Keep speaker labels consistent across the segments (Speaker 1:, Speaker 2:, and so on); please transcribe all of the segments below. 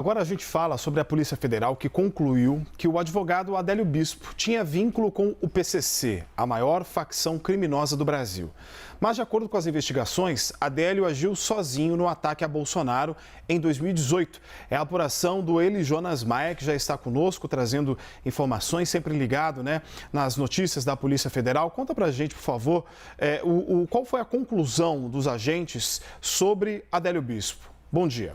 Speaker 1: Agora a gente fala sobre a Polícia Federal que concluiu que o advogado Adélio Bispo tinha vínculo com o PCC, a maior facção criminosa do Brasil. Mas, de acordo com as investigações, Adélio agiu sozinho no ataque a Bolsonaro em 2018. É a apuração do Eli Jonas Maia, que já está conosco, trazendo informações, sempre ligado, nas notícias da Polícia Federal. Conta pra gente, por favor, qual foi a conclusão dos agentes sobre Adélio Bispo. Bom dia.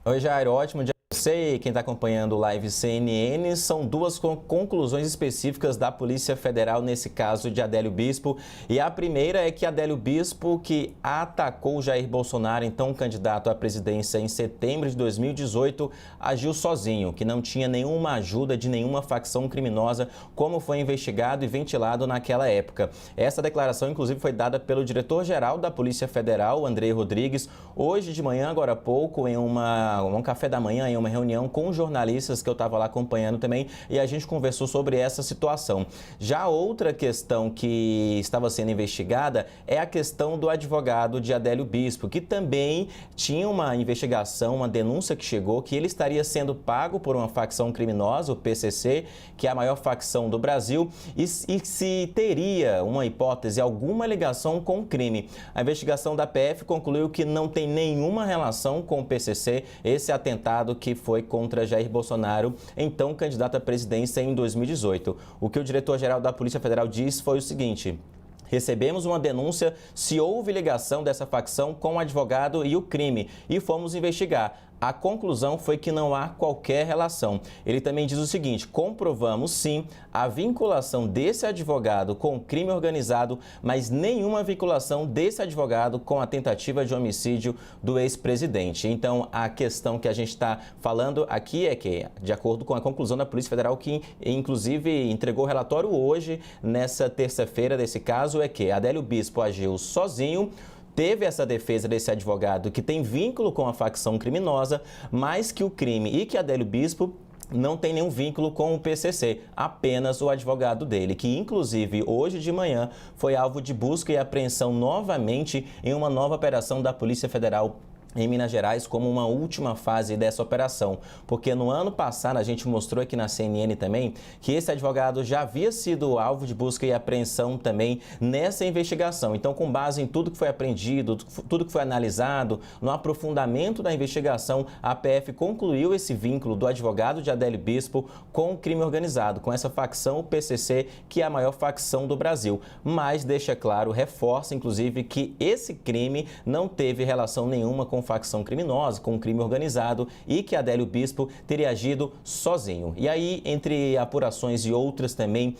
Speaker 2: Oi, Jairo, ótimo dia para você e quem está acompanhando o Live CNN. São duas conclusões específicas da Polícia Federal nesse caso de Adélio Bispo. E a primeira é que Adélio Bispo, que atacou Jair Bolsonaro, então candidato à presidência em setembro de 2018, agiu sozinho, que não tinha nenhuma ajuda de nenhuma facção criminosa, como foi investigado e ventilado naquela época. Essa declaração, inclusive, foi dada pelo diretor-geral da Polícia Federal, Andrei Rodrigues, hoje de manhã, agora há pouco, em um café da manhã, em uma reunião com jornalistas que eu estava lá acompanhando também, e a gente conversou sobre essa situação. Já outra questão que estava sendo investigada é a questão do advogado de Adélio Bispo, que também tinha uma investigação, uma denúncia que chegou, que ele estaria sendo pago por uma facção criminosa, o PCC, que é a maior facção do Brasil, e se teria uma hipótese, alguma ligação com o crime. A investigação da PF concluiu que não tem nenhuma relação com o PCC, esse atentado que foi contra Jair Bolsonaro, então candidato à presidência em 2018. O que o diretor-geral da Polícia Federal disse foi o seguinte: recebemos uma denúncia se houve ligação dessa facção com o advogado e o crime e fomos investigar. A conclusão foi que não há qualquer relação. Ele também diz o seguinte: comprovamos sim a vinculação desse advogado com o crime organizado, mas nenhuma vinculação desse advogado com a tentativa de homicídio do ex-presidente. Então, a questão que a gente está falando aqui é que, de acordo com a conclusão da Polícia Federal, que inclusive entregou o relatório hoje, nessa terça-feira desse caso, é que Adélio Bispo agiu sozinho. Teve essa defesa desse advogado que tem vínculo com a facção criminosa, mas que o crime e que Adélio Bispo não tem nenhum vínculo com o PCC, apenas o advogado dele, que inclusive hoje de manhã foi alvo de busca e apreensão novamente em uma nova operação da Polícia Federal em Minas Gerais, como uma última fase dessa operação, porque no ano passado a gente mostrou aqui na CNN também que esse advogado já havia sido alvo de busca e apreensão também nessa investigação. Então, com base em tudo que foi apreendido, tudo que foi analisado, no aprofundamento da investigação, a PF concluiu esse vínculo do advogado de Adélio Bispo com o crime organizado, com essa facção, o PCC, que é a maior facção do Brasil. Mas deixa claro, reforça inclusive que esse crime não teve relação nenhuma com facção criminosa, com crime organizado, e que Adélio Bispo teria agido sozinho. E aí, entre apurações e outras também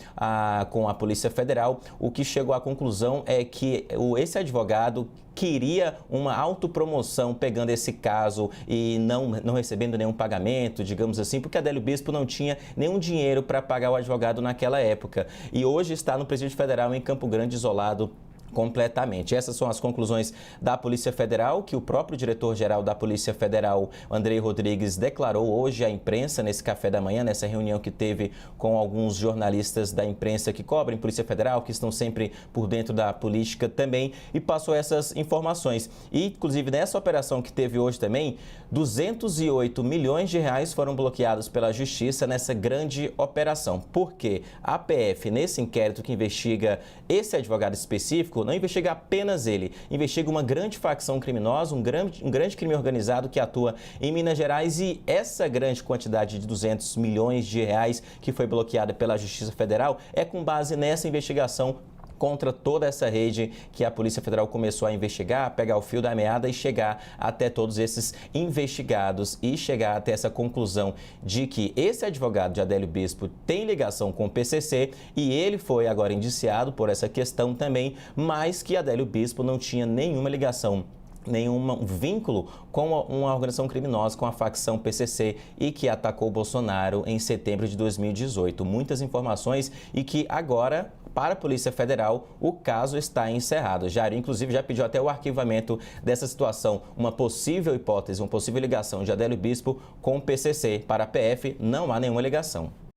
Speaker 2: com a Polícia Federal, o que chegou à conclusão é que esse advogado queria uma autopromoção pegando esse caso e não recebendo nenhum pagamento, digamos assim, porque Adélio Bispo não tinha nenhum dinheiro para pagar o advogado naquela época. E hoje está no Presídio Federal em Campo Grande, isolado completamente. Essas são as conclusões da Polícia Federal, que o próprio diretor-geral da Polícia Federal, Andrei Rodrigues, declarou hoje à imprensa nesse café da manhã, nessa reunião que teve com alguns jornalistas da imprensa que cobrem Polícia Federal, que estão sempre por dentro da política também, e passou essas informações. E, inclusive, nessa operação que teve hoje também, 208 milhões de reais foram bloqueados pela Justiça nessa grande operação. Por quê? A PF, nesse inquérito que investiga esse advogado específico, não investiga apenas ele, investiga uma grande facção criminosa, um grande crime organizado que atua em Minas Gerais, e essa grande quantidade de 200 milhões de reais que foi bloqueada pela Justiça Federal é com base nessa investigação contra toda essa rede que a Polícia Federal começou a investigar, pegar o fio da meada e chegar até todos esses investigados e chegar até essa conclusão de que esse advogado de Adélio Bispo tem ligação com o PCC e ele foi agora indiciado por essa questão também, mas que Adélio Bispo não tinha nenhuma ligação, nenhum vínculo com uma organização criminosa, com a facção PCC, e que atacou Bolsonaro em setembro de 2018. Muitas informações e que agora, para a Polícia Federal, o caso está encerrado. Jair, inclusive, já pediu até o arquivamento dessa situação, uma possível hipótese, uma possível ligação de Adélio Bispo com o PCC. Para a PF, não há nenhuma ligação.